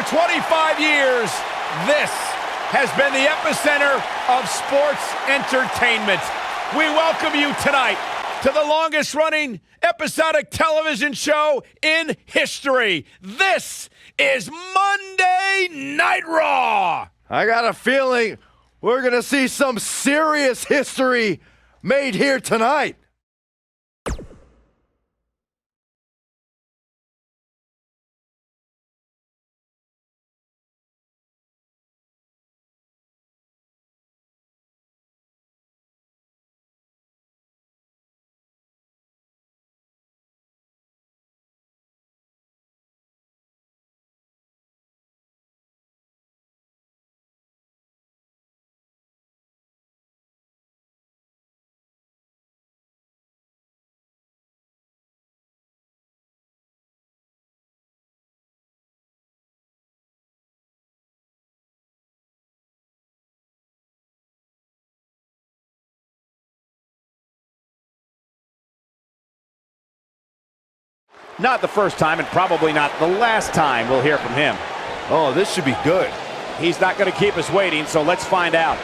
25 years, this has been the epicenter of sports entertainment. We welcome you tonight to the longest-running episodic television show in history. This is Monday Night Raw. I got a feeling we're going to see some serious history made here tonight. Not the first time and probably not the last time we'll hear from him. Oh, this should be good. He's not going to keep us waiting, so let's find out.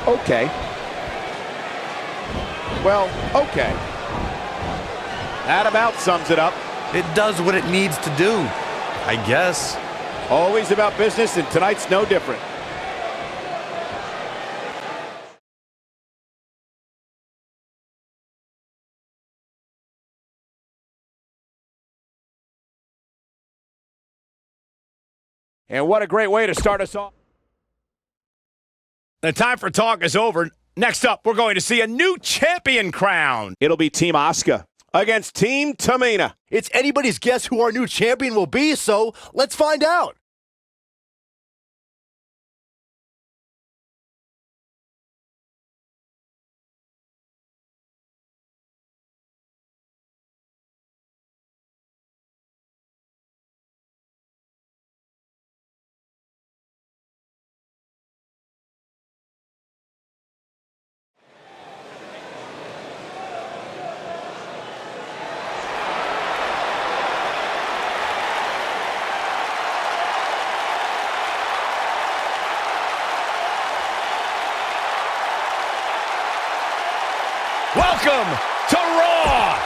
Okay. Well, okay. That about sums it up. It does what it needs to do, I guess. Always about business, and tonight's no different. And what a great way to start us off. The time for talk is over. Next up, we're going to see a new champion crowned. It'll be Team Asuka against Team Tamina. It's anybody's guess who our new champion will be, so let's find out. Welcome to Raw.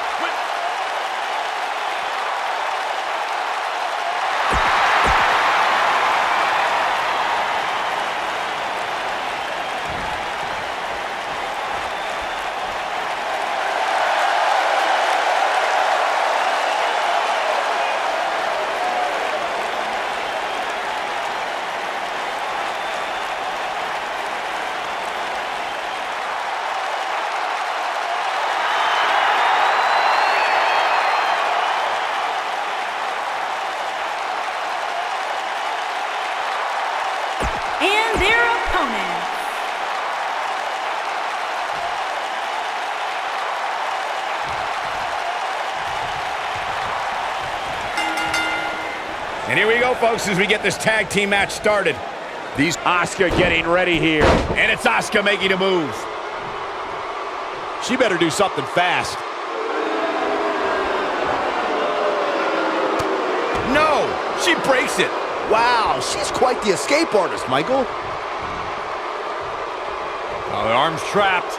And their opponents. And here we go, folks, as we get this tag team match started. These Asuka getting ready here. And it's Asuka making a move. She better do something fast. No, she breaks it. Wow, she's quite the escape artist, Michael. Oh, the arm's trapped.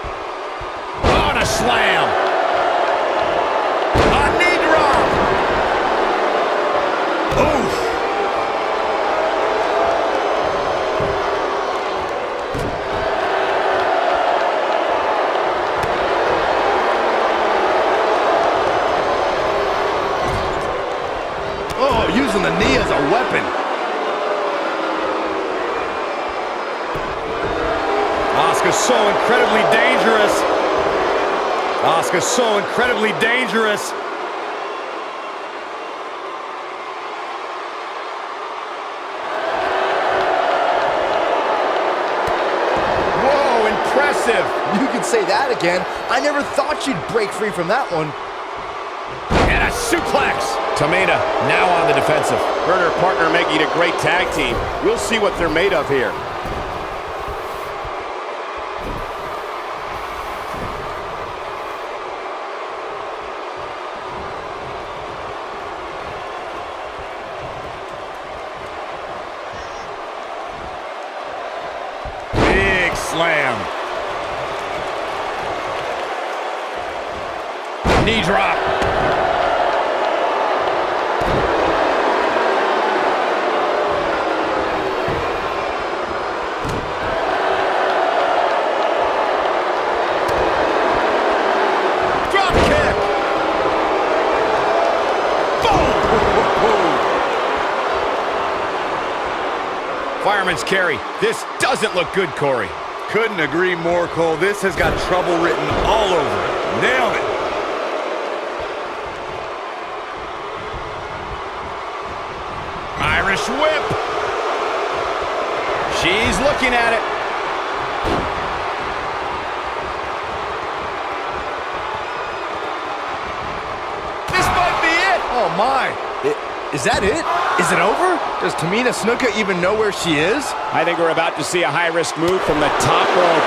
On a slam. A knee drop. Oof. Oh, using the knee. as a weapon. Asuka's so incredibly dangerous. Asuka's so incredibly dangerous. Whoa, impressive. You can say that again. I never thought she'd break free from that one. And a suplex. Tamina now on the defensive. Her and her partner making a great tag team. We'll see what they're made of here. Big slam. Knee drop. Drop kick. Boom. Fireman's carry. This doesn't look good, Corey. Couldn't agree more, Cole. This has got trouble written all over it. Nailed it. Irish whip. She's looking at it. This might be it. Oh my. Is that it? Is it over? Does Tamina Snuka even know where she is? I think we're about to see a high-risk move from the top rope.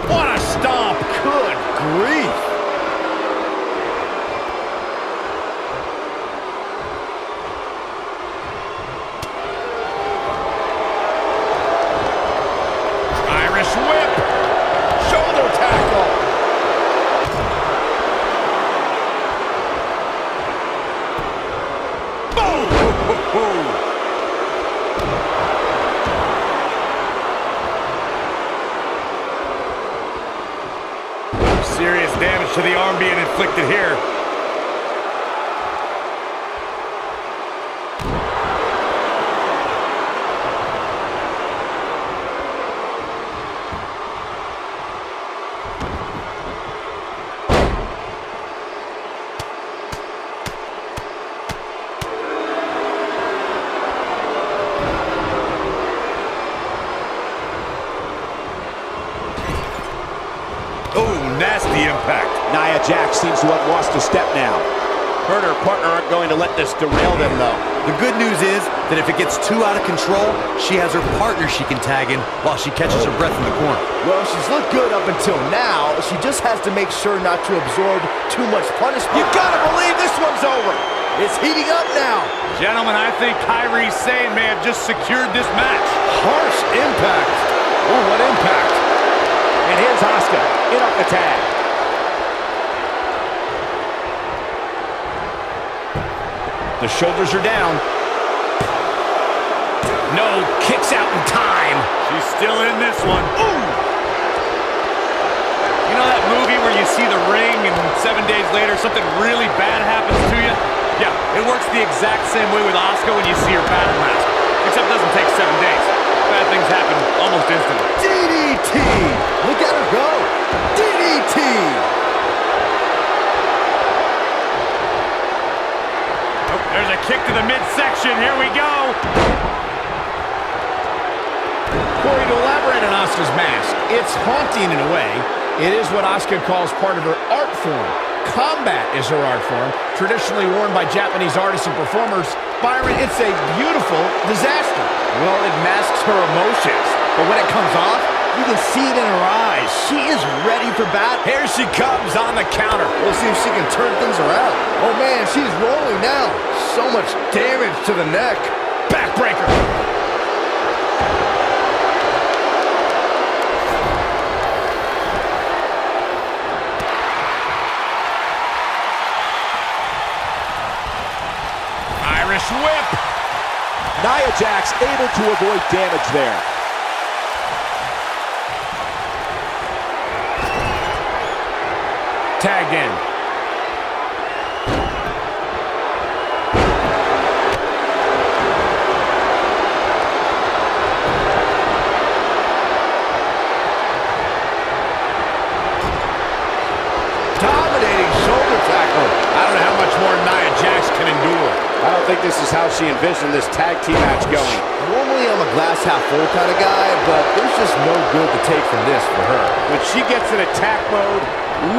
What a stomp. Good grief. Irish whip. Shoulder tackle. Boom. Serious damage to the arm being inflicted here. Oh, nasty impact. Nia Jax seems to have lost a step now. Her and her partner aren't going to let this derail them, though. The good news is that if it gets too out of control, she has her partner she can tag in while she catches her breath in the corner. Well, she's looked good up until now. She just has to make sure not to absorb too much punishment. You gotta believe this one's over. It's heating up now. Gentlemen, I think Kairi Sane may have just secured this match. Harsh impact. Oh, what impact. And here's Asuka in off the tag. The shoulders are down. No, kicks out in time. She's still in this one. Ooh. You know that movie where you see the ring and 7 days later something really bad happens to you? Yeah, it works the exact same way with Asuka when you see her battle mask. Except it doesn't take 7 days. Bad things happen almost instantly. DDT. Look at her go. DDT. Oh, there's a kick to the midsection. Here we go. Corey, to elaborate on Asuka's mask, it's haunting in a way. It is what Asuka calls part of her art form. Combat is her art form, traditionally worn by Japanese artists and performers. Byron, it's a beautiful disaster. Well, it masks her emotions, but when it comes off, you can see it in her eyes. She is ready for battle. Here she comes on the counter. We'll see if she can turn things around. Oh man, she's rolling now. So much damage to the neck. Backbreaker. whip. Nia Jax able to avoid damage there. Tagged in. Dominating shoulder tackle. I don't know how much more Nia Jax can endure. I don't think this is how she envisioned this tag team match going. Normally I'm a glass half full kind of guy, but there's just no good to take from this for her. When she gets in attack mode,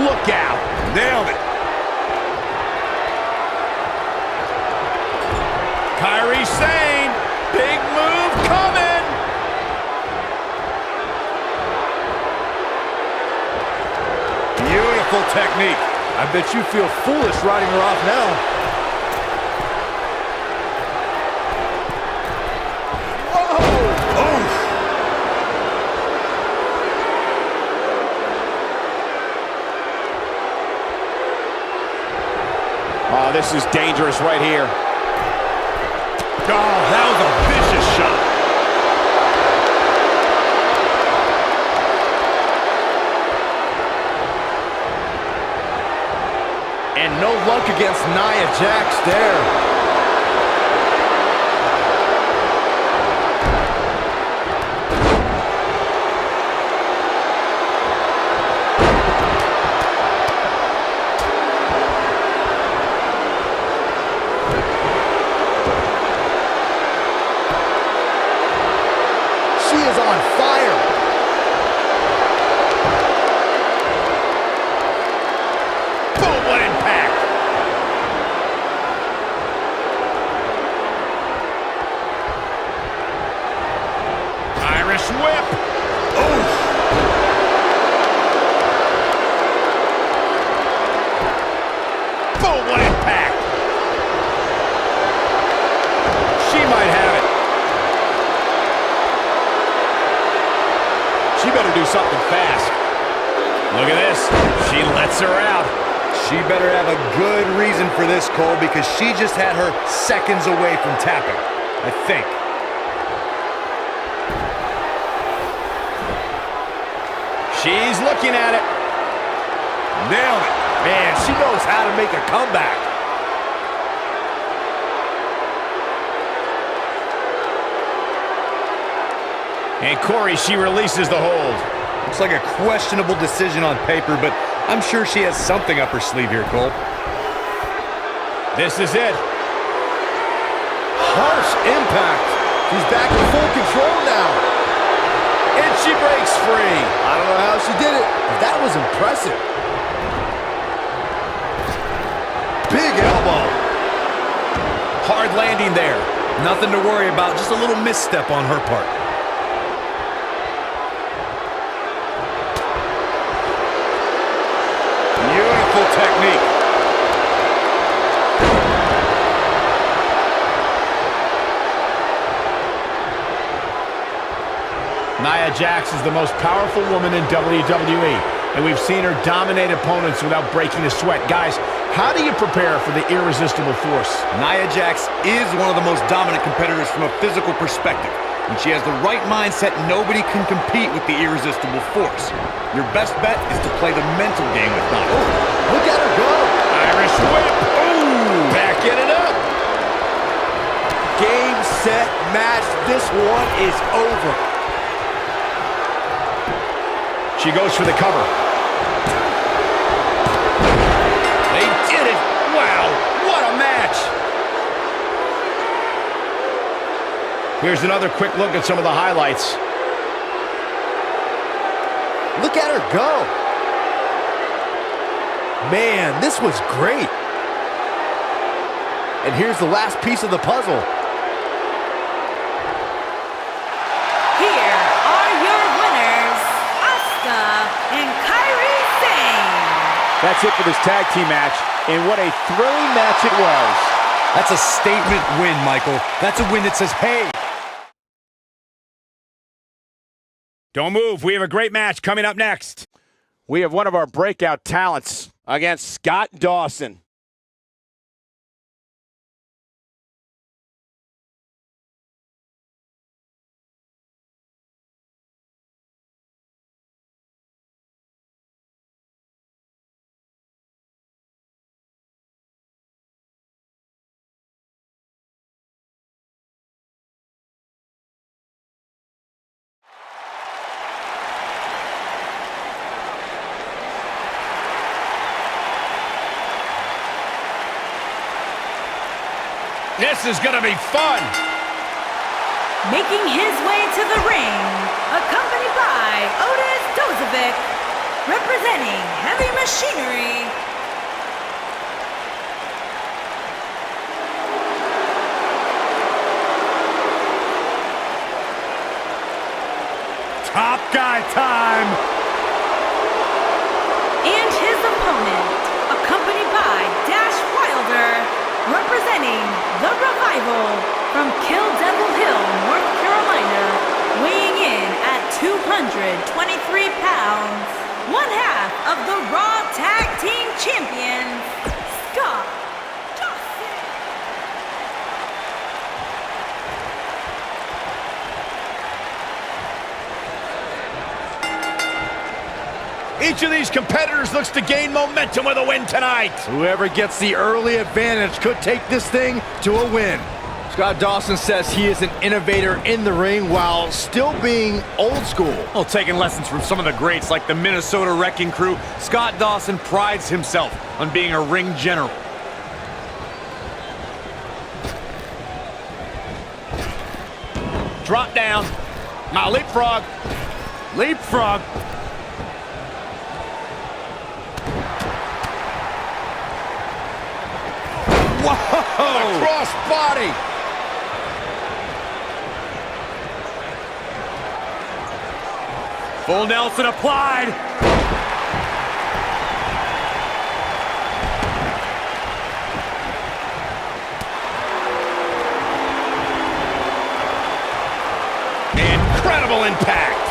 look out. Nailed it. Kairi Sane, big move coming. Beautiful technique. I bet you feel foolish riding her off now. Oh, this is dangerous right here. Oh, that was a vicious shot. And no luck against Nia Jax there. She is on fire. Boom, what impact. Irish whip. Boom, what impact. She might have it. She better do something fast. Look at this. She lets her out. She better have a good reason for this, Cole, because she just had her seconds away from tapping, I think. She's looking at it. Nailed it. Man, she knows how to make a comeback. And Corey, she releases the hold. Looks like a questionable decision on paper, but I'm sure she has something up her sleeve here, Cole. This is it. Harsh impact. She's back in full control now. And she breaks free. I don't know how she did it, but that was impressive. Big elbow. Hard landing there. Nothing to worry about, just a little misstep on her part. Beautiful technique. Nia Jax is the most powerful woman in WWE, and we've seen her dominate opponents without breaking a sweat. Guys, how do you prepare for the irresistible force? Nia Jax is one of the most dominant competitors from a physical perspective. When she has the right mindset, nobody can compete with the irresistible force. Your best bet is to play the mental game with Nia. Oh, look at her go! Irish whip. Ooh, backing it up. Game, set, match. This one is over. She goes for the cover. They did it. Wow, what a match. Here's another quick look at some of the highlights. Look at her go. Man, this was great. And here's the last piece of the puzzle. Here are your winners, Asuka and Kairi Sane. That's it for this tag team match, and what a thrilling match it was. That's a statement win, Michael. That's a win that says, hey. Don't move. We have a great match coming up next. We have one of our breakout talents against Scott Dawson. This is going to be fun. Making his way to the ring, accompanied by Otis Dozovic, representing Heavy Machinery. Top guy time. And his opponent, accompanied by Dash Wilder, representing The Revival from Kill Devil Hill, North Carolina, weighing in at 223 pounds, one half of the Raw Tag Team Champions, Scott Dawson. Each of these competitors looks to gain momentum with a win tonight. Whoever gets the early advantage could take this thing to a win. Scott Dawson says he is an innovator in the ring while still being old school. Well, taking lessons from some of the greats like the Minnesota Wrecking Crew, Scott Dawson prides himself on being a ring general. Drop down. Now leapfrog. Leapfrog. Whoa! Cross body. Full Nelson applied. Incredible impact.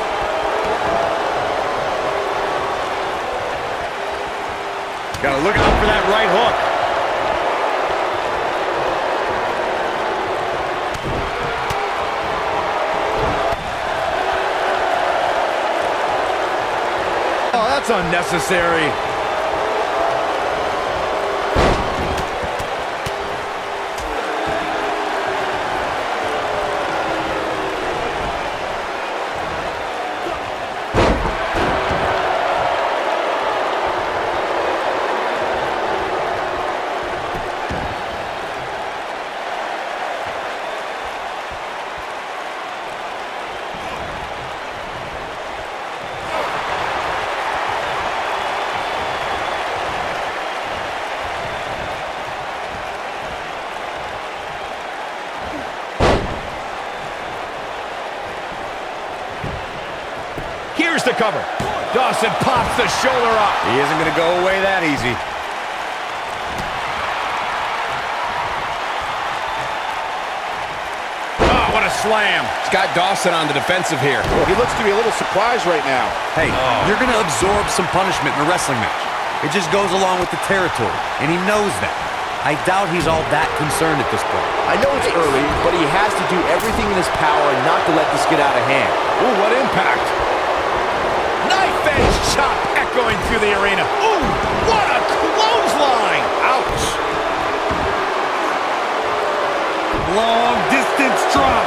Gotta look out for that right hook. Oh, that's unnecessary. Here's the cover. Dawson pops the shoulder up. He isn't gonna go away that easy. Oh, what a slam. Scott Dawson on the defensive here. He looks to be a little surprised right now. Hey, you're gonna absorb some punishment in a wrestling match. It just goes along with the territory, and he knows that. I doubt he's all that concerned at this point. I know it's early, but he has to do everything in his power not to let this get out of hand. Ooh, what impact. Knife edge chop echoing through the arena. Ooh, what a clothesline. Ouch. Long distance drop.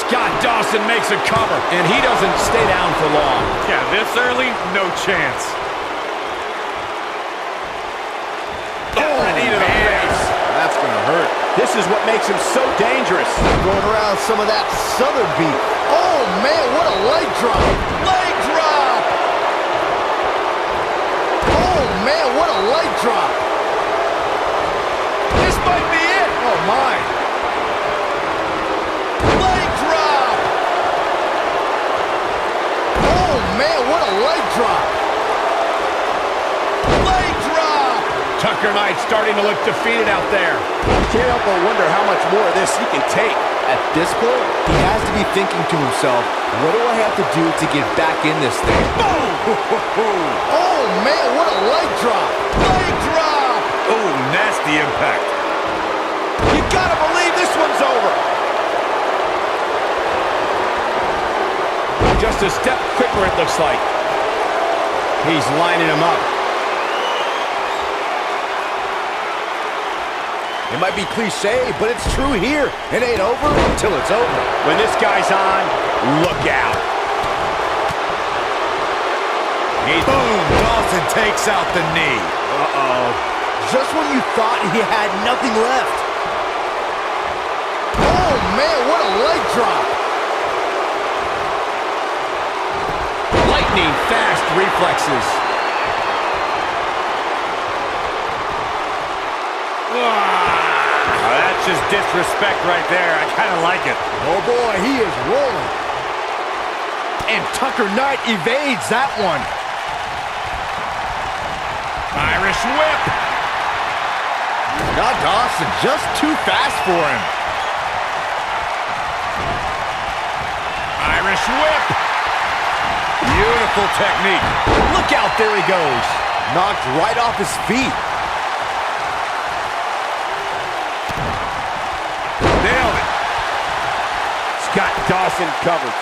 Scott Dawson makes a cover, and he doesn't stay down for long. Yeah, this early, no chance. Knee to the face. That's going to hurt. This is what makes him so dangerous. Going around some of that southern beat. Oh, man, what a leg drop. Leg drop. Oh, man, what a leg drop. This might be it. Oh, my. Leg drop. Oh, man, what a leg drop. Leg drop. Tucker Knight starting to look defeated out there. Can't help but wonder how much more of this he can take. At this point, he has to be thinking to himself, what do I have to do to get back in this thing? Oh, man, what a leg drop. Leg drop. Oh, nasty impact. You gotta believe this one's over. Just a step quicker, it looks like. He's lining him up. It might be cliche, but it's true here. It ain't over until it's over. When this guy's on, look out. Boom! Dawson takes out the knee. Uh-oh. just when you thought he had nothing left. Oh, man, what a leg drop. Lightning fast reflexes. That's just disrespect right there. I kind of like it. Oh, boy, he is rolling. And Tucker Knight evades that one. Irish whip. Now Dawson just too fast for him. Irish whip. Beautiful technique. Look out, there he goes. Knocked right off his feet. Nailed it. Scott Dawson covered.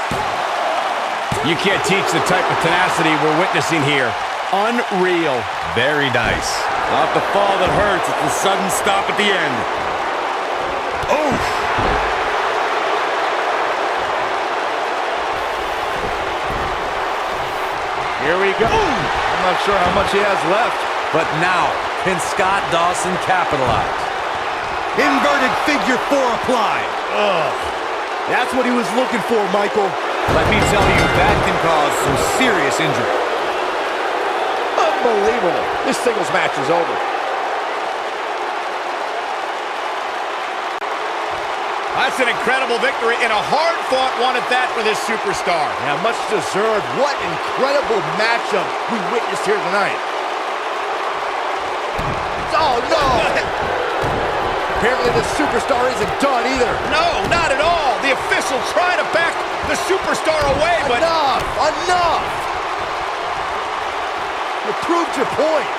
You can't teach the type of tenacity we're witnessing here. Unreal. Very nice. Not the fall that hurts, it's the sudden stop at the end. Oof. Here we go. I'm not sure how much he has left. But now, can Scott Dawson capitalize? Inverted figure 4 applied. That's what he was looking for, Michael. Let me tell you, that can cause some serious injury. Unbelievable. This singles match is over. That's an incredible victory and a hard-fought one at that for this superstar. Yeah, much deserved. What incredible matchup we witnessed here tonight. Oh, no! Apparently the superstar isn't done either. No, not at all. The official trying to back the superstar away, but... Enough! Enough! You proved your point.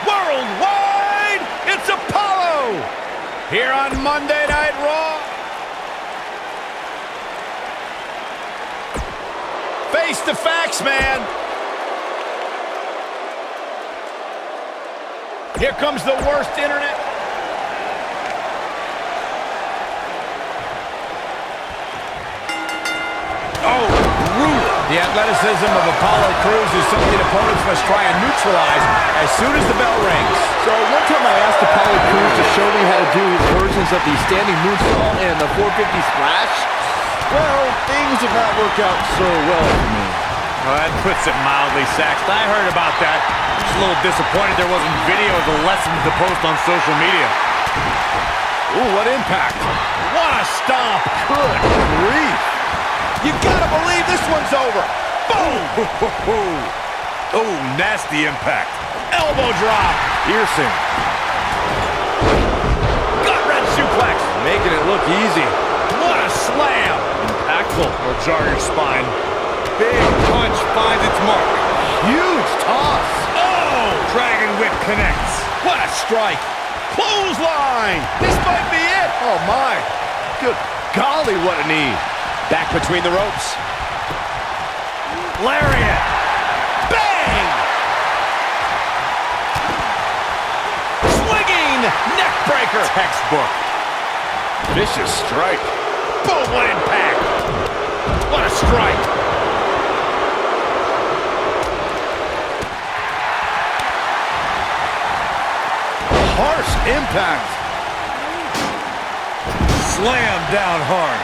Worldwide, it's Apollo here on Monday Night Raw. Face the facts, man. Here comes the worst internet. Oh, brutal. The athleticism of Apollo Crews is something opponents must try and neutralize as soon as the bell rings. So one time I asked Apollo Crews to show me how to do his versions of the standing moonsault and the 450 splash. Well, things did not work out so well for me. Well, that puts it mildly, Saxton. I heard about that. I'm just a little disappointed there wasn't video of the lesson to post on social media. Ooh, what impact. What a stomp. Good grief. You gotta believe this one's over. Boom! Oh, nasty impact. Elbow drop. Piercing. Gut-wrench suplex. Making it look easy. What a slam. Impactful. Or jar your spine. Big punch finds its mark. Huge toss. Oh! Dragon whip connects. What a strike. Clothesline. This might be it. Oh, my. Good golly, what a knee. Back between the ropes. Lariat. Bang! Swinging neck breaker. Textbook. Vicious strike. Boom, what impact. What a strike. Harsh impact. Slam down hard.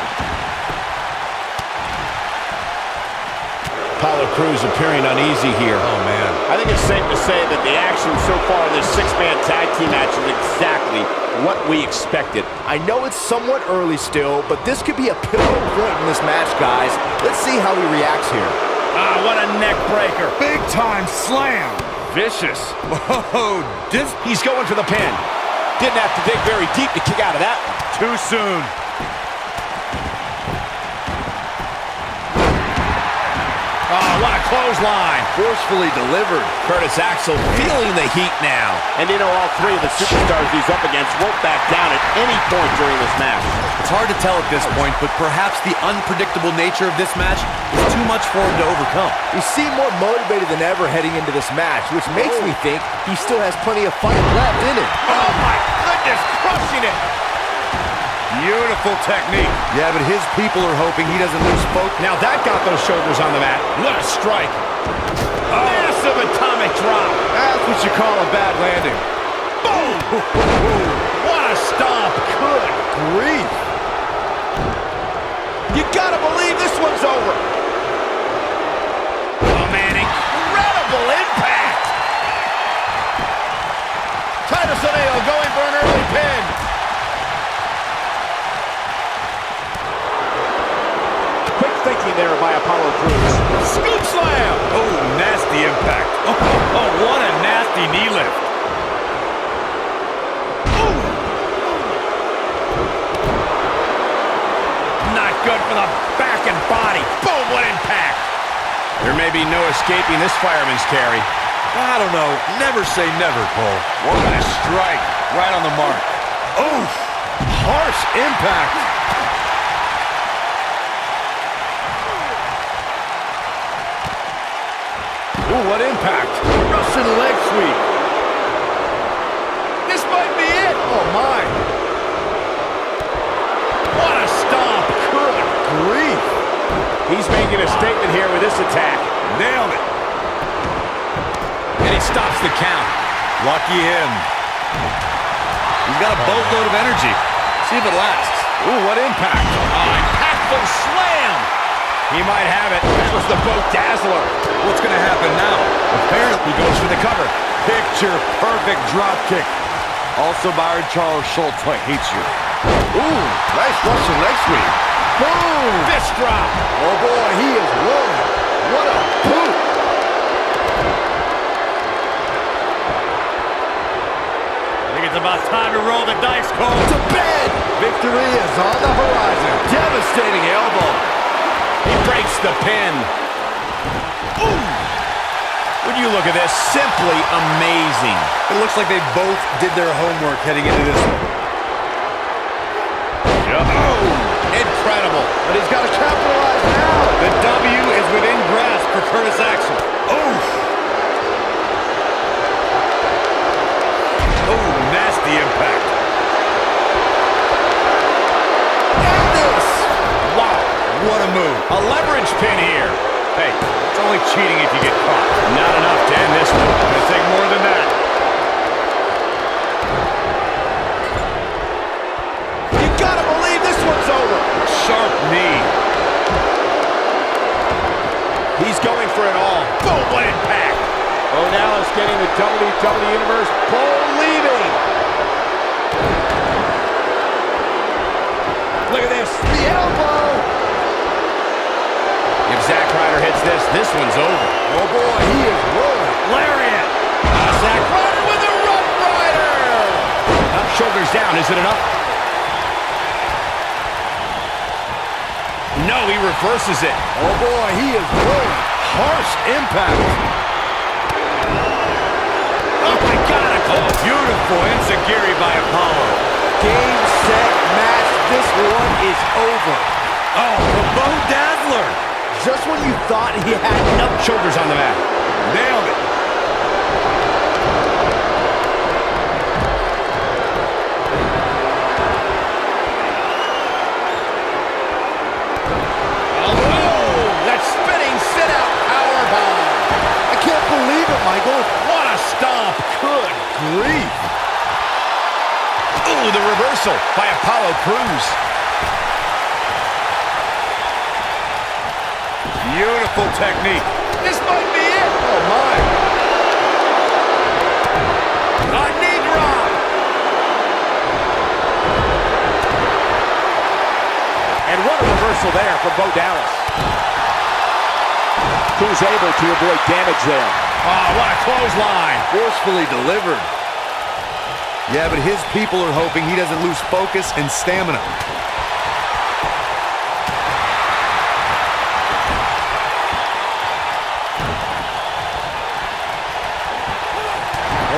Apollo Crews appearing uneasy here. Oh, man. I think it's safe to say that the action so far in this six-man tag team match is exactly what we expected. I know it's somewhat early still, but this could be a pivotal point in this match, guys. Let's see how he reacts here. Ah, what a neck breaker. Big time slam. Vicious. Oh, He's going for the pin. Didn't have to dig very deep to kick out of that one. too soon. Oh, what a clothesline. Forcefully delivered. Curtis Axel feeling the heat now. And you know, all three of the superstars he's up against won't back down at any point during this match. It's hard to tell at this point, but perhaps the unpredictable nature of this match is too much for him to overcome. He seemed more motivated than ever heading into this match, which makes me think he still has plenty of fight left in it. Oh, my goodness, crushing it. Beautiful technique. Yeah, but his people are hoping he doesn't lose focus. Now that got those shoulders on the mat. What a strike. Massive atomic drop. That's what you call a bad landing. Boom. What a stomp. Good grief. You gotta believe this one's over. Oh, man, incredible impact. Titus O'Neil going for an early pin. Quick thinking there by Apollo Crews. Scoop slam. Oh, nasty impact. Oh, what a nasty knee lift. Not good for the back and body. Boom, what impact. There may be no escaping this fireman's carry. I don't know. Never say never, Cole. What a strike. Right on the mark. Oof. Harsh impact. Ooh, what impact. Russian leg sweep. This might be it. Oh, my. What a stomp. Good grief. He's making a statement here with this attack. Nailed it. And he stops the count. Lucky him. He's got a boatload of energy. See if it lasts. Ooh, what impact. Oh, impactful slam. He might have it. That was the boat dazzler. What's going to happen now? Apparently he goes for the cover. Picture perfect drop kick. Also Byron Charles Schultz, I hate you. Ooh, nice Russian leg sweep. Boom. Fist drop. Oh, boy, he is rolling. What a boot. I think it's about time to roll the dice, Cole. To bed. Victory is on the horizon. Devastating elbow. He breaks the pin. Ooh. When you look at this, simply amazing. It looks like they both did their homework heading into this one. Oh, incredible. But he's got to capitalize now. The W is within grasp for Curtis Axel. Oof. Oh, nasty impact. And this. Wow. What a move. A leverage pin here. Hey, it's only cheating if you get caught. Not enough to end this one. Gonna take more than that. You gotta believe this one's over. Sharp knee. He's going for it all. Boom, what impact. Oh, now it's getting the WWE Universe believing. Look at this. The elbow. If Zack Ryder hits this, this one's over. Oh, boy, he is rolling. Lariat. Zack Ryder with a Rough Rider. Up, shoulders down. Is it enough? No, he reverses it. Oh, boy, he is rolling. Harsh impact. Oh, my God. A Oh, beautiful enziguri by Apollo. Game, set, match. This one is over. Oh, the boat dazzler. Just when you thought he had enough. shoulders on the mat. Nailed it. That spinning sit-out powerbomb. I can't believe it, Michael. What a stomp. Good grief. Oh, the reversal by Apollo Crews. Beautiful technique. This might be it. Oh, my. A knee drop. And what a reversal there from Bo Dallas. Who's able to avoid damage there. Oh, what a clothesline. Forcefully delivered. Yeah, but his people are hoping he doesn't lose focus and stamina.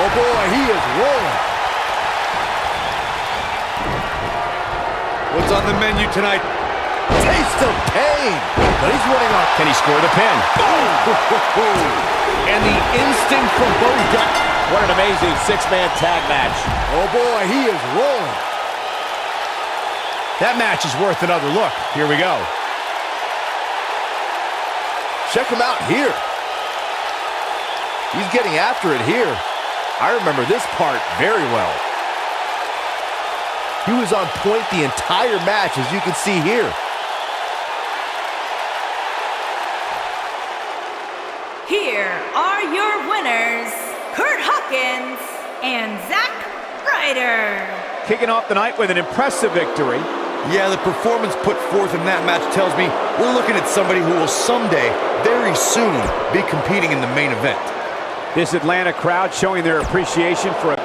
Oh, boy, he is rolling. What's on the menu tonight? Taste of pain. But he's running off. Can he score the pin? And the instinct from Bo Dallas. What an amazing six-man tag match. Oh, boy, he is rolling. That match is worth another look. Here we go. Check him out here. He's getting after it here. I remember this part very well. He was on point the entire match, as you can see here. Here are your winners, Kurt Hawkins and Zack Ryder. Kicking off the night with an impressive victory. Yeah, the performance put forth in that match tells me we're looking at somebody who will someday, very soon, be competing in the main event. This Atlanta crowd showing their appreciation for a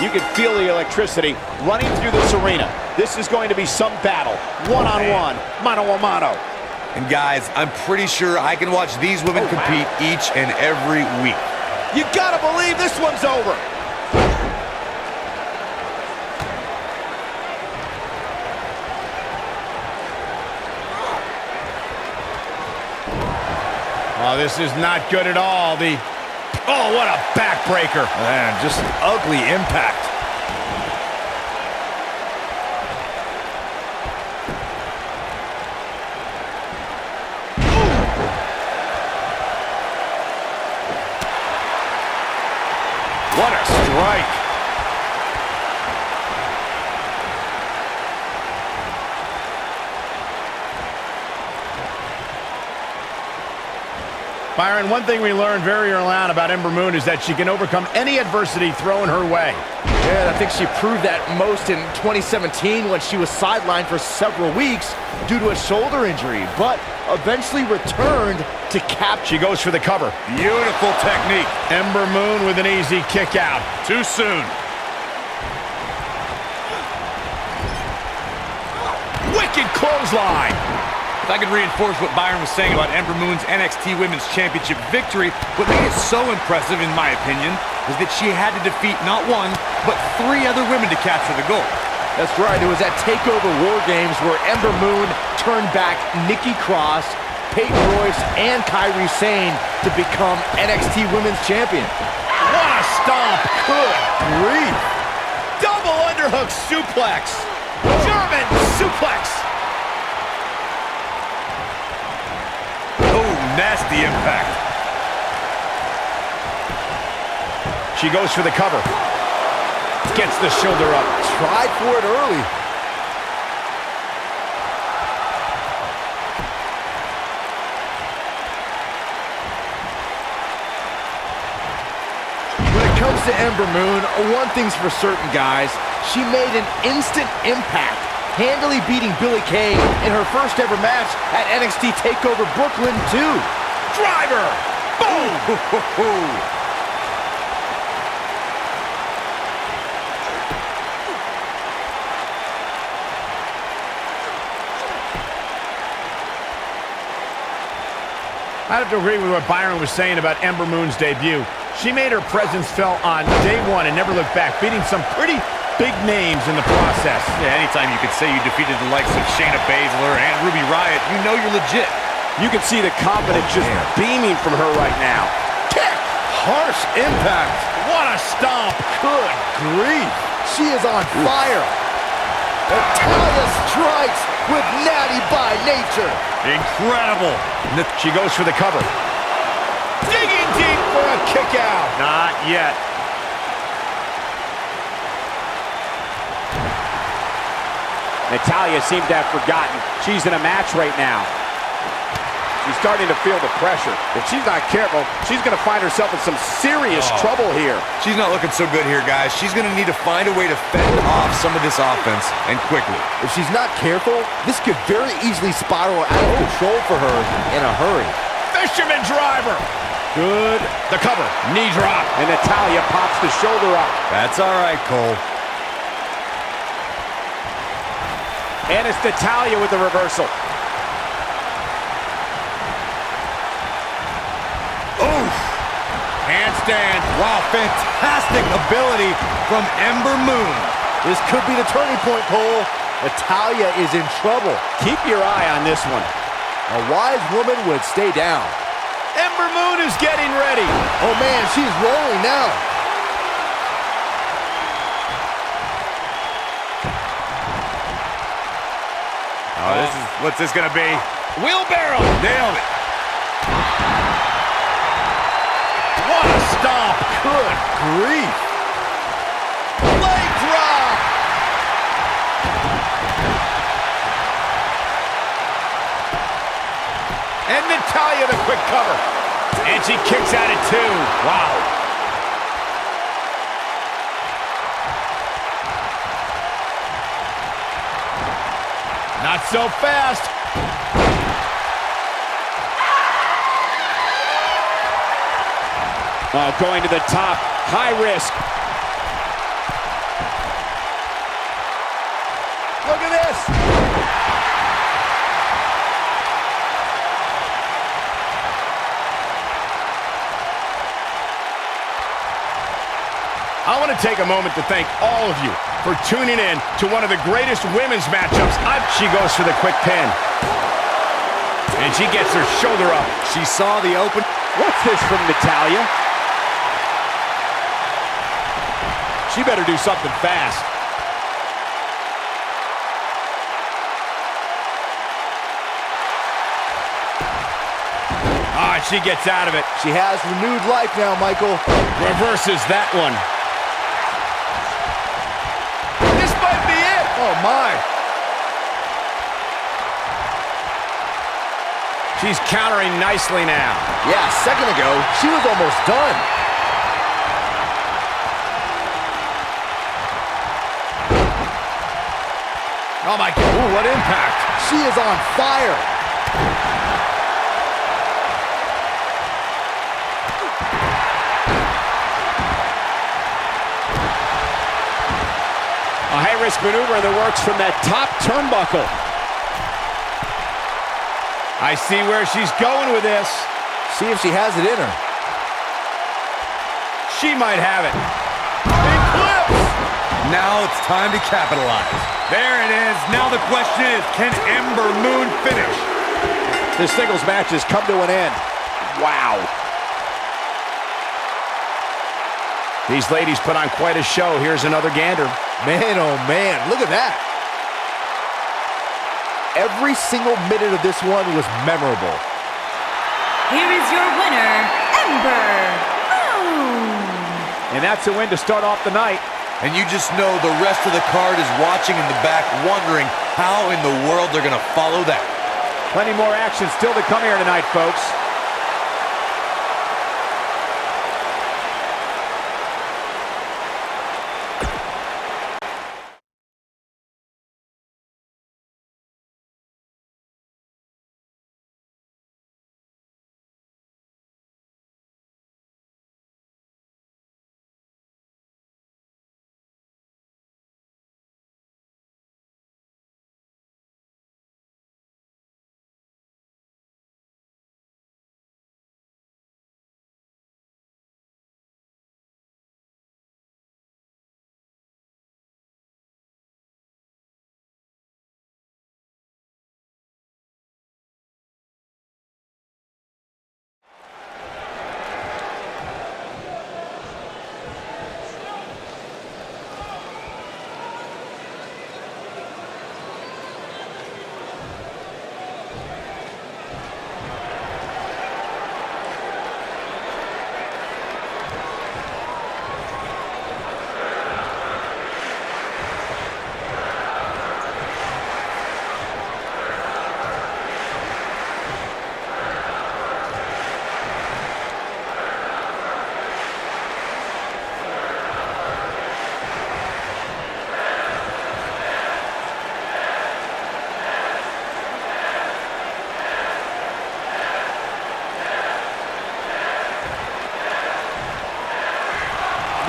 You can feel the electricity running through this arena. This is going to be some battle. One-on-one, mano-a-mano. And guys, I'm pretty sure I can watch these women compete each and every week. You gotta believe this one's over. Oh, this is not good at all. Oh, what a backbreaker. Man, just an ugly impact. What a strike. Byron, one thing we learned very early on about Ember Moon is that she can overcome any adversity thrown her way. Yeah, I think she proved that most in 2017 when she was sidelined for several weeks due to a shoulder injury, but eventually returned to capture. She goes for the cover. Beautiful technique. Ember Moon with an easy kick out. Too soon. Wicked clothesline. If I could reinforce what Byron was saying about Ember Moon's NXT Women's Championship victory, what made it so impressive, in my opinion, is that she had to defeat not one, but 3 other women to capture the gold. That's right. It was at TakeOver War Games where Ember Moon turned back Nikki Cross, Peyton Royce, and Kairi Sane to become NXT Women's Champion. What a stomp. Good grief. Double underhook suplex. German suplex. Oh, nasty impact. She goes for the cover. Gets the shoulder up. Tried for it early. When it comes to Ember Moon, one thing's for certain, guys. She made an instant impact handily beating Billie Kay in her first ever match at NXT TakeOver Brooklyn 2. Driver! Boom! I have to agree with what Byron was saying about Ember Moon's debut. She made her presence felt on day one and never looked back, beating some pretty big names in the process. Yeah, anytime you could say you defeated the likes of Shayna Baszler and Ruby Riott, you know you're legit. You can see the confidence just beaming from her right now. Kick! Harsh impact. What a stomp! Good grief. She is on fire. Natalya strikes with Natty by nature. Incredible. She goes for the cover. Digging deep for a kick out. Not yet. Natalya seemed to have forgotten she's in a match right now. She's starting to feel the pressure. If she's not careful, she's going to find herself in some serious trouble here. She's not looking so good here, guys. She's going to need to find a way to fend off some of this offense, and quickly. If she's not careful, this could very easily spiral out of control for her in a hurry. Fisherman driver. Good. The cover. Knee drop. And Natalya pops the shoulder up. That's all right, Cole. And it's Natalya with the reversal. Handstand. Wow, fantastic ability from Ember Moon. This could be the turning point, Cole. Natalya is in trouble. Keep your eye on this one. A wise woman would stay down. Ember Moon is getting ready. Oh man, she's rolling now. Oh, what's this gonna be? Wheelbarrow. Nailed it. What a stomp. Good grief. Leg drop. And Natalya the quick cover. And she kicks out at 2. Wow. Not so fast. Going to the top. High risk. Look at this. I want to take a moment to thank all of you for tuning in to one of the greatest women's matchups. She goes for the quick pin. And she gets her shoulder up. She saw the open. What's this from Natalya? She better do something fast. She gets out of it. She has renewed life now, Michael. Reverses that one. This might be it. Oh, my. She's countering nicely now. Yeah, a second ago, she was almost done. Oh, my God. Ooh, what impact. She is on fire. A high-risk maneuver that works from that top turnbuckle. I see where she's going with this. See if she has it in her. She might have it. Eclipse! Now it's time to capitalize. There it is. Now the question is, can Ember Moon finish? This singles match has come to an end. Wow. These ladies put on quite a show. Here's another gander. Man, oh man, look at that. Every single minute of this one was memorable. Here is your winner, Ember Moon. And that's a win to start off the night. And you just know the rest of the card is watching in the back, wondering how in the world they're going to follow that. Plenty more action still to come here tonight, folks.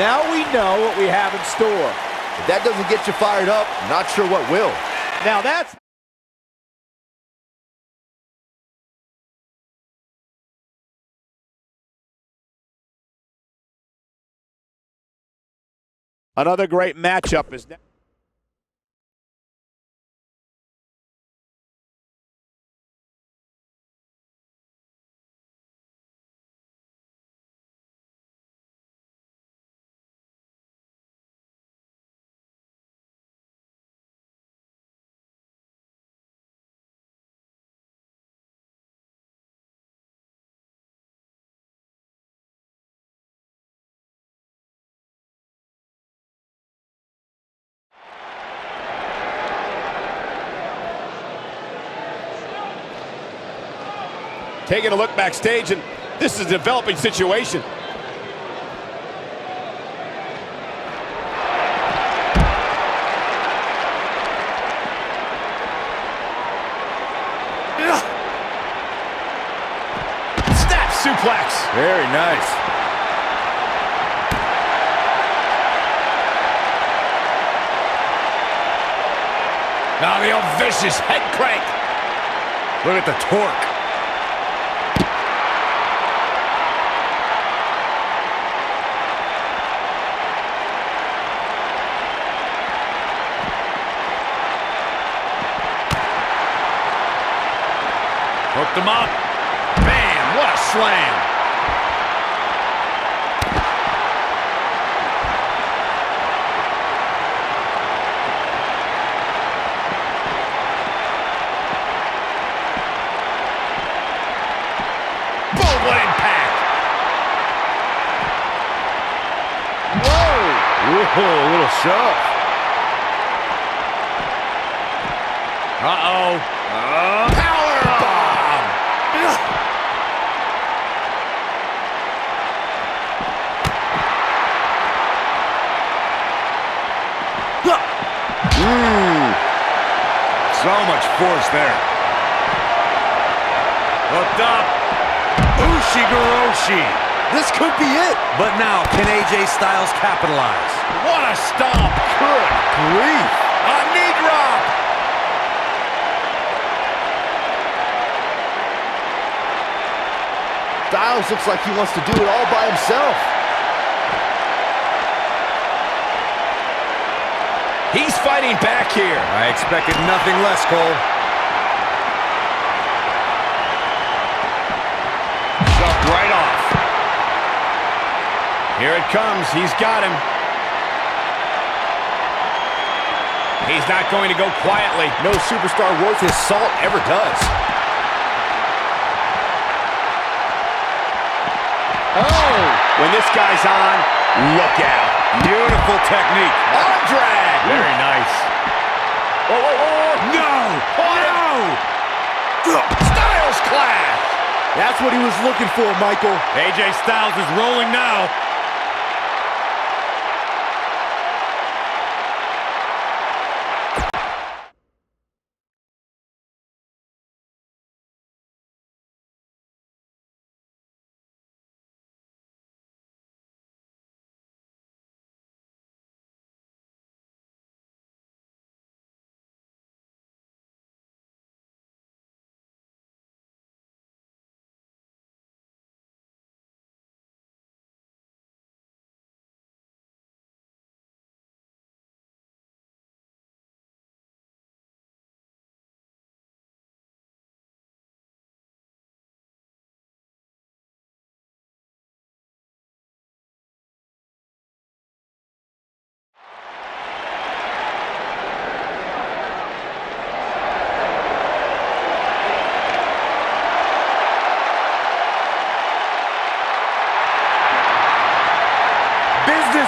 Now we know what we have in store. If that doesn't get you fired up, not sure what will. Now that's... Another great matchup is next. Taking a look backstage, and this is a developing situation. Snap suplex. Very nice. Now the old vicious head crank. Look at the torque. Hooked him up. Bam, what a slam. Boom, what impact. Whoa, a little shove. Uh-oh. Power bomb. So much force there. Hooked up. Ushigoroshi. This could be it. But now, can AJ Styles capitalize? What a stomp. Good grief. A knee drop. Styles looks like he wants to do it all by himself. He's fighting back here. I expected nothing less, Cole. Shoved right off. Here it comes. He's got him. He's not going to go quietly. No superstar worth his salt ever does. Oh! When this guy's on, look out. Beautiful technique. Arm drag. Very nice. Whoa, whoa, whoa. No. No. Styles clash. That's what he was looking for, Michael. AJ Styles is rolling now.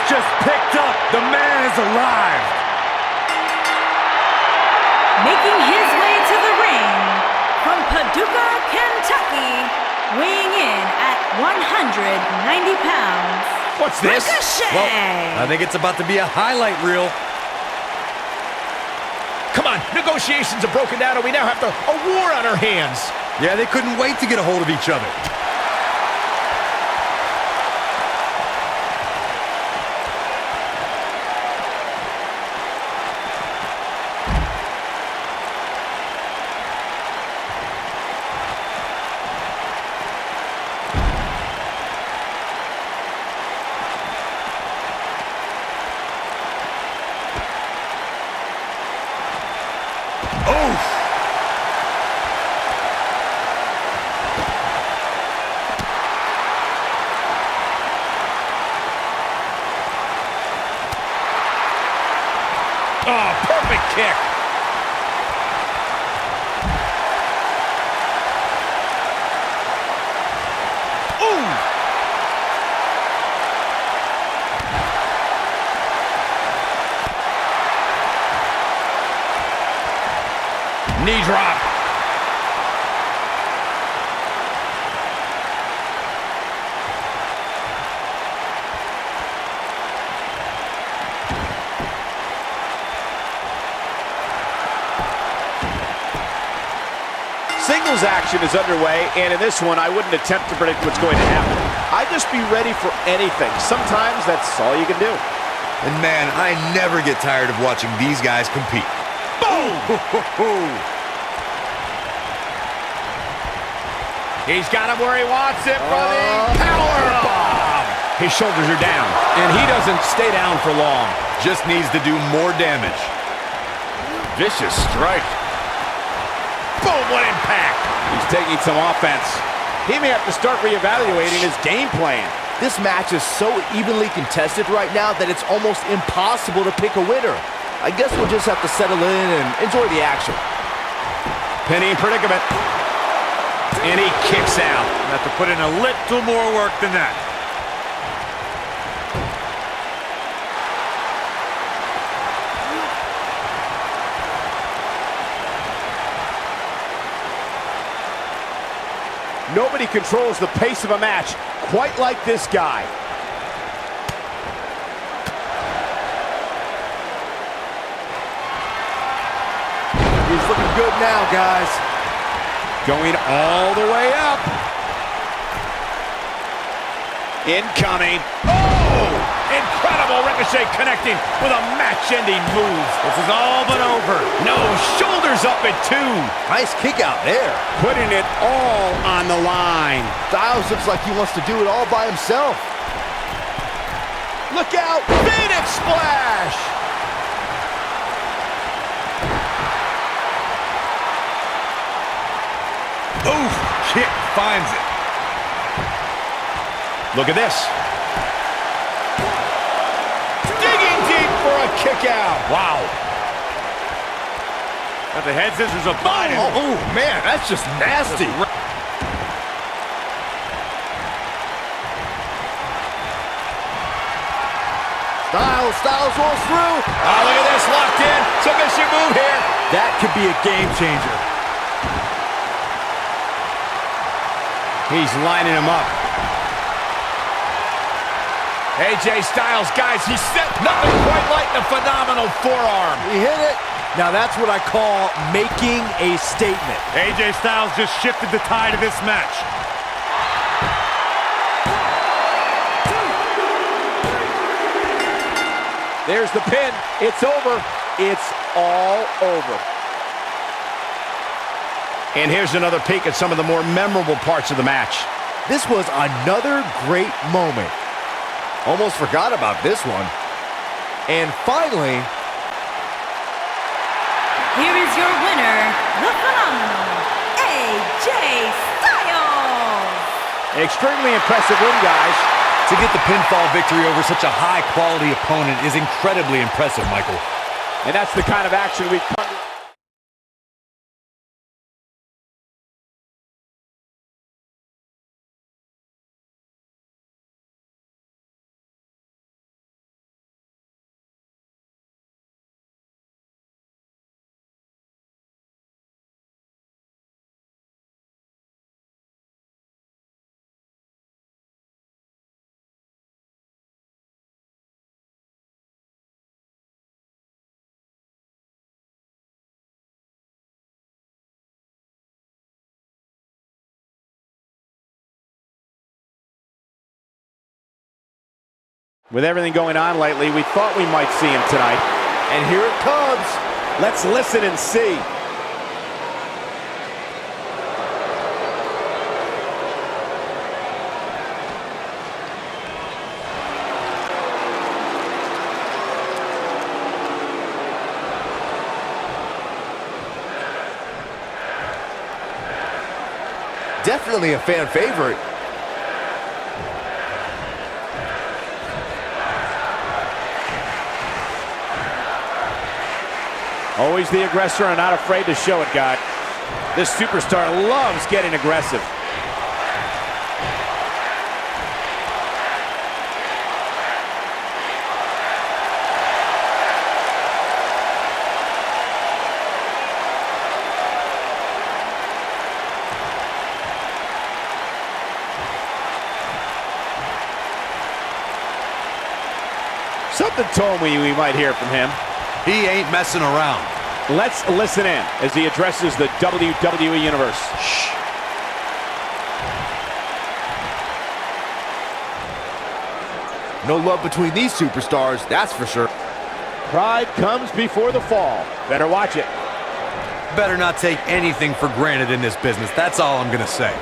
Just picked up. The man is alive. Making his way to the ring from Paducah, Kentucky, weighing in at 190 pounds. What's this? Ricochet. Well, I think it's about to be a highlight reel. Come on, negotiations have broken down and we now have a war on our hands. Yeah, they couldn't wait to get a hold of each other. Oof. Oh, perfect kick. Ooh. Knee drop. Singles action is underway, and in this one, I wouldn't attempt to predict what's going to happen. I'd just be ready for anything. Sometimes that's all you can do. And man, I never get tired of watching these guys compete. Boom! He's got him where he wants it, buddy. Power bomb. His shoulders are down, and he doesn't stay down for long. Just needs to do more damage. Vicious strike. Boom, what impact. He's taking some offense. He may have to start reevaluating his game plan. This match is so evenly contested right now that it's almost impossible to pick a winner. I guess we'll just have to settle in and enjoy the action. Penny in predicament. And he kicks out. Have to put in a little more work than that. Nobody controls the pace of a match quite like this guy. He's looking good now, guys. Going all the way up. Incoming. Oh! Incredible ricochet connecting with a match-ending move. This is all but over. No, shoulders up at 2. Nice kick out there. Putting it all on the line. Styles looks like he wants to do it all by himself. Look out! Phoenix splash! Oof, kick finds it. Look at this. Digging deep for a kick out. Wow. Got the head scissors of Biden. Oh, man, that's just nasty. Styles rolls through. Oh, look at this, locked in. Submission move here. That could be a game changer. He's lining him up. AJ Styles, guys, he set nothing quite like the phenomenal forearm. He hit it. Now that's what I call making a statement. AJ Styles just shifted the tide of this match. There's the pin. It's over. It's all over. And here's another peek at some of the more memorable parts of the match. This was another great moment. Almost forgot about this one. And finally, Here is your winner, the phenomenal AJ Styles. Extremely impressive win, guys. To get the pinfall victory over such a high-quality opponent is incredibly impressive, Michael. And that's the kind of action we've come to. With everything going on lately, we thought we might see him tonight. and here it comes. Let's listen and see. definitely a fan favorite. Always the aggressor and not afraid to show it, God. This superstar loves getting aggressive. Something told me we might hear from him. He ain't messing around. Let's listen in as he addresses the WWE Universe. Shh. No love between these superstars, that's for sure. Pride comes before the fall. Better watch it. Better not take anything for granted in this business. That's all I'm gonna say.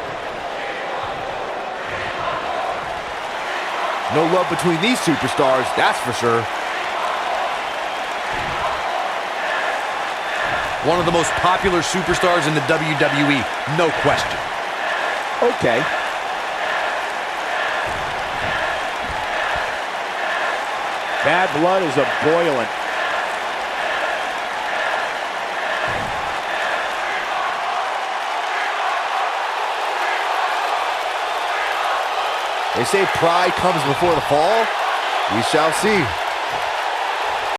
No love between these superstars, that's for sure. One of the most popular superstars in the WWE, no question. Okay. Bad blood is a-boiling. They say pride comes before the fall. We shall see.